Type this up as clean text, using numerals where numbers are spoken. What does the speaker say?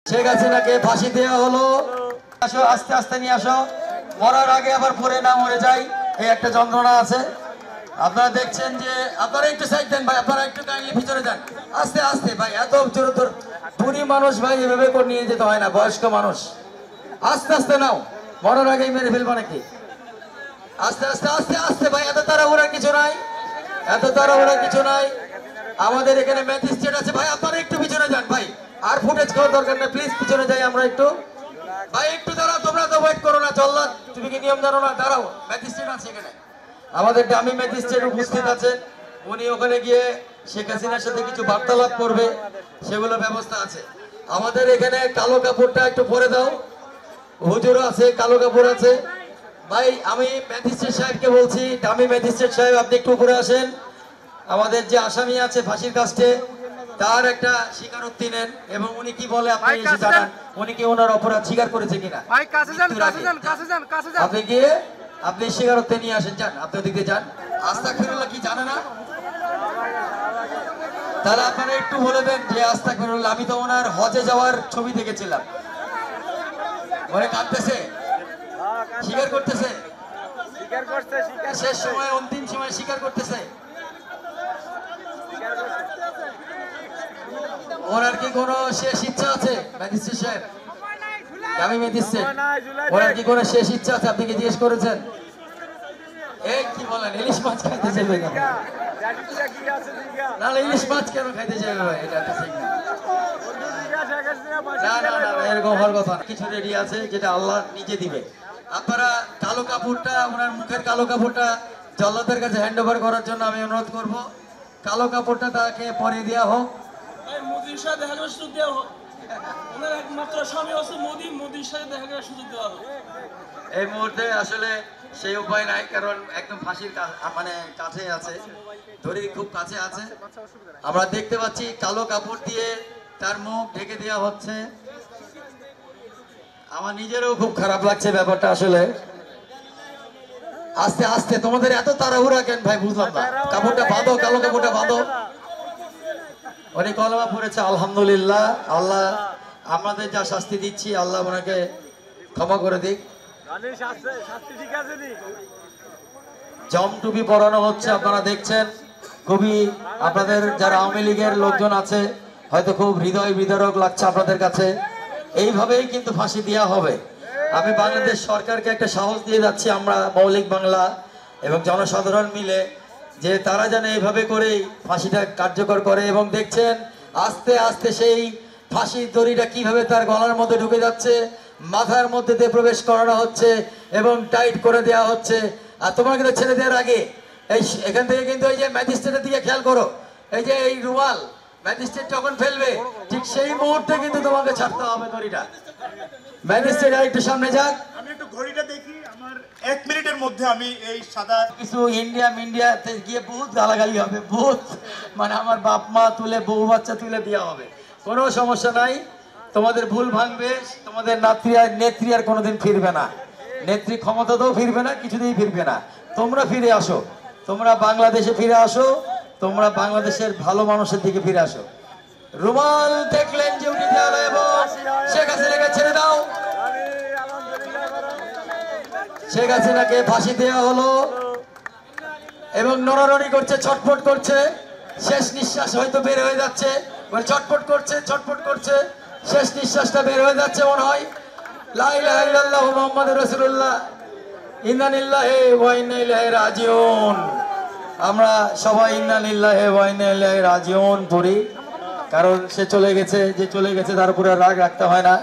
শেখ হাসিনাকে ফাঁসি দেওয়া হলো। আসো আস্তে আস্তে নিয়ে আসো, মরার আগে আবার পরে না মরে যাই, এই একটা যন্ত্রণা আছে। আপনারা দেখছেন যে আপনারা একটু সাইড দেন ভাই, আপনারা একটু কাইন্ডলি ভিতরে যান আস্তে আস্তে ভাই। এত জোর তোর বুড়ি মানুষ ভাই এভাবে করে নিয়ে যেতে হয় না, বয়স্ক মানুষ আস্তে আস্তে নাও, মরার আগেই মেরে ফেলবো নাকি? আস্তে আস্তে আস্তে আস্তে ভাই, এত তাড়াহুড়ার কিছু নাই, এত তাড়াহুড়ার কিছু নাই। আমাদের এখানে ম্যাজিস্ট্রেট আছে ভাই, আপনারা একটু পিছনে যান ভাই, আর ফুটেজ খাওয়ার দরকার নেই, প্লিজ পিছনে যাই আমরা একটু। ভাই একটু দাঁড়াও, তোমরা তো ওয়েট করো না, চল্লাদ তুমি কি নিয়ম জানো না? দাঁড়াও, ম্যাজিস্ট্রেট আছে এখানে, আমাদের ডামি ম্যাজিস্ট্রেট উপস্থিত আছে, উনি ওখানে গিয়ে শেখ হাসিনার সাথে কিছু বার্তালাপ করবে, সেগুলো ব্যবস্থা আছে। আমাদের এখানে কালো কাপড়টা একটু পরে দাও, হুজুর আছে, কালো কাপড় আছে। ভাই আমি ম্যাজিস্ট্রেট সাহেবকে বলছি, ডামি ম্যাজিস্ট্রেট সাহেব আপনি একটু উপরে আসেন। আমাদের যে আসামি আছে ফাঁসির কাস্টে, তার একটা স্বীকারোক্তি নেন এবং উনি কি বলে আপনি এসে জানান, উনি কি ওনার অপরাধ স্বীকার করেছে কিনা। আপনি গিয়ে আপনি স্বীকারোক্তি নিয়ে আসেন, যান আপনি ওদিকে যান। আস্তাগফিরুল্লাহ কি জানে না? তাহলে আপনারা একটু বলে দেন যে আস্তাগফিরুল্লাহ। আমি তো ওনার হজে যাওয়ার ছবি দেখেছিলাম, ওরে কাঁদতেছে, স্বীকার করতেছে, শেষ সময় অন্তিম সময় স্বীকার করতেছে। ওনার কি কোনো শেষ ইচ্ছা আছে ম্যাজিস্ট্রেট সাহেব? আমি ম্যাজিস্ট্রেট, ওনার কি কোনো শেষ ইচ্ছা আছে? আপনি কি জিজ্ঞেস করেছেন? এই কি বলেন, ইলিশ মাছ খাইতে চাইবে কেন? না ইলিশ মাছ কেন খাইতে চাইবে ভাই? এটা তো ঠিক না, না না না, এরকম হওয়ার কথা না। কিছু রেডি আছে যেটা আল্লাহ নিজে দিবে। আপনারা কালো কাপড়টা, ওনার মুখের কালো কাপড়টা জল্লাদের কাছে হ্যান্ড ওভার করার জন্য আমি অনুরোধ করব। কালো কাপড়টা তাকে পরিয়ে দেওয়া হোক। মোদির সাথে দেখা করার সুযোগ দেওয়া হোক, ওনার একমাত্র স্বামী হচ্ছে মোদি, মোদির সাথে দেখা করার সুযোগ দেওয়া হোক। এই মুহূর্তে আসলে সেই উপায় নাই, কারণ একদম ফাঁসির মানে কাছে আছে, দড়ির খুব কাছে আছে। আমরা দেখতে পাচ্ছি কালো কাপড় দিয়ে তার মুখ ঢেকে দেওয়া হচ্ছে। আমার নিজেরও খুব খারাপ লাগছে ব্যাপারটা আসলে। আস্তে আস্তে, তোমাদের এত তাড়াহুড়া কেন ভাই বুঝলাম না। কাপড়টা বাঁধো, কালো কাপড়টা বাঁধো। উনি কলমা পড়েছে, আলহামদুলিল্লাহ। আল্লাহ আমাদের যা শাস্তি দিচ্ছি আল্লাহ ওনাকে ক্ষমা করে দিক। জমটুপি পরানো হচ্ছে, আপনারা দেখছেন। খুবই আপনাদের যারা আওয়ামী লীগের লোকজন আছে হয়তো খুব হৃদয় বিদারক লাগছে আপনাদের কাছে। এইভাবেই কিন্তু ফাঁসি দেওয়া হবে। আমি বাংলাদেশ সরকারকে একটা সাহস দিয়ে যাচ্ছি, আমরা মৌলিক বাংলা এবং জনসাধারণ মিলে, যে তারা যেন এইভাবে করেই ফাঁসিটা কার্যকর করে। এবং দেখছেন আস্তে আস্তে সেই ফাঁসির দড়িটা কিভাবে তার গলার মধ্যে ঢুকে যাচ্ছে, মাথার মধ্যে দিয়ে প্রবেশ করানো হচ্ছে এবং টাইট করে দেওয়া হচ্ছে। আর তোমার কিন্তু ছেড়ে দেওয়ার আগে এই এখান থেকে কিন্তু এই যে ম্যাজিস্ট্রেটের দিকে খেয়াল করো, এই যে এই রুমাল ম্যাজিস্ট্রেট যখন ফেলবে ঠিক সেই মুহূর্তে কিন্তু তোমাকে ছাড়তে হবে দড়িটা। ম্যাজিস্ট্রেট একটু সামনে যাক, আমি একটু ঘড়িটা দেখি, আমার 1 মিনিটের মধ্যে আমি এই সাদা কিছু ইন্ডিয়াতে গিয়ে বহুত গালাগালি হবে, বহুত মানে আমার বাপ মা তুলে, বউ বাচ্চা তুলে দেওয়া হবে। কোনো সমস্যা নাই, তোমাদের ভুল ভাঙবে, তোমাদের নেত্রী আর কোনোদিন ফিরবে না, নেত্রী ক্ষমতাতেও ফিরবে না, কিছুতেই ফিরবে না। তোমরা ফিরে আসো, তোমরা বাংলাদেশে ফিরে আসো, তোমরা বাংলাদেশের ভালো মানুষের দিকে ফিরে আসো। রুমাল দেখলেন যে উঠে গেল এবং শেখ হাসিনাকে ছেড়ে দাও। শেখ হাসিনাকে ফাঁসি দেওয়া হলো এবং নড়ানড়ি করছে, ছটফট করছে, শেষ নিঃশ্বাস হয়তো বের হয়ে যাচ্ছে, ছটফট করছে, ছটফট করছে, শেষ নিঃশ্বাসটা বের হয়ে যাচ্ছে মনে হয়। লা ইলাহা ইল্লাল্লাহ মুহাম্মাদুর রাসূলুল্লাহ, ইন্না লিল্লাহি ওয়া ইন্না ইলাইহি রাজিউন। আমরা সবাই ইন্না লিল্লাহি ওয়া ইন্না ইলাইহি রাজিউন পড়ি, কারণ সে চলে গেছে, যে চলে গেছে তার উপরে রাগ রাখতে হয় না।